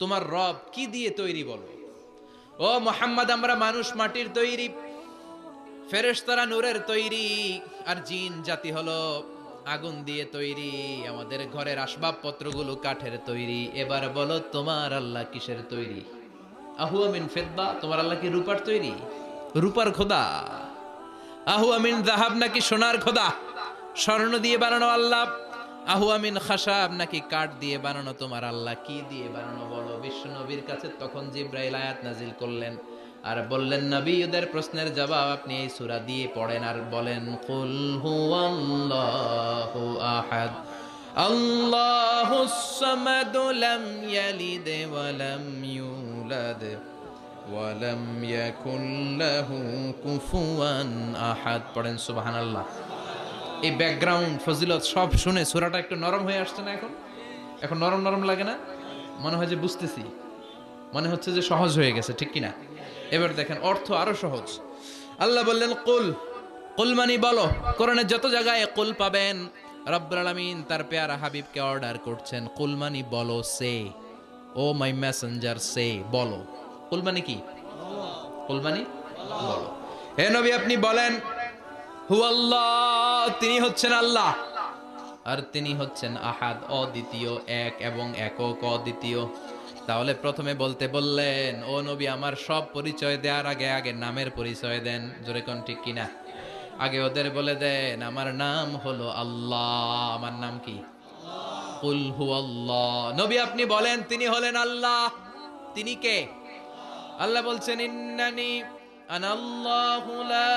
তোমার রব কি দিয়ে তৈরি বলো। ও মুহাম্মদ, আমরা মানুষ মাটির তৈরি, ফেরেশতারা নূরের তৈরি, আর জিন জাতি হলো আগুন দিয়ে তৈরি, আমাদের ঘরের আসবাবপত্রগুলো কাঠের তৈরি। এবার বলো তোমার আল্লাহ কিসের তৈরি? আহুয়া মিন ফিদ্দা, তোমার আল্লাহ কি রূপার তৈরি? রূপার খোদা? আহু আমিন জাহাব, নাকি সোনার খোদা? স্বর্ণ দিয়ে বানানো আল্লাহ? আহু আমিন খাসাব, নাকি কাঠ দিয়ে বানানো তোমার আল্লাহ? কি দিয়ে বানানো বলো। বিশ্ব নবীর কাছে তখন জিব্রাইল আয়াত নাজিল করলেন আর বললেন, নবী, ওদের প্রশ্নের জবাব আপনি এই সূরা দিয়ে পড়েন আর বলেন, কুল হুয়াল্লাহু আহাদ আল্লাহুস সামাদ লাম ইয়ালিদ ওয়া লাম ইউলাদ ওয়ালাম ইয়াকুন লাহু কুফুয়ান আহাদ। পড়েন সুবহানাল্লাহ। এই ব্যাকগ্রাউন্ড ফজিলত সব শুনে সূরাটা একটু নরম হয়ে আসছে না? এখন এখন নরম নরম লাগে না? মনে হয় যে বুঝতেছি, মনে হচ্ছে যে সহজ হয়ে গেছে, ঠিক কিনা? এবার দেখেন অর্থ আরো সহজ। আল্লাহ বললেন কুল, কুল মানে বলো। কোরআনের যত জায়গায় কুল পাবেন, রব্বুল আলামিন তার পেয়ারা হাবিবকে অর্ডার করছেন, কুল মানে বলো, সে ও মাই মেসেঞ্জার, সে বলো। কুল মানে কি? কুল মানে বলো। হে নবী, আপনি বলেন, হু আল্লাহ, তিনি হচ্ছেন আল্লাহ, আর তিনি হচ্ছেন আহাদ, অদ্বিতীয়, এক এবং একক, অদ্বিতীয়। তাহলে প্রথমে বলতে বললেন, ও নবী, আমার সব পরিচয় দেওয়ার আগে আগে নামের পরিচয় দেন। জোরে কোন ঠিক কিনা? আগে ওদের বলে দেন, আমার নাম হলো আল্লাহ। আমার নাম কি? কুল হু আল্লাহ। নবী, আপনি বলেন, তিনি হলেন আল্লাহ। তিনি কে? আল্লাহ বলছেন, ইন্নানি আনাল্লাহু লা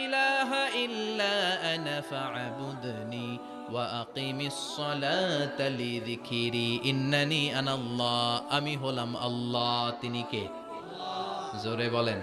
ইলাহা ইল্লা আনা ফা'বুদনি ওয়া আকিমিস সালাতা লিযিকরি। ইন্নানি আনাল্লাহ, আমি হলাম আল্লাহ। তিনি কে? জোরে বলেন।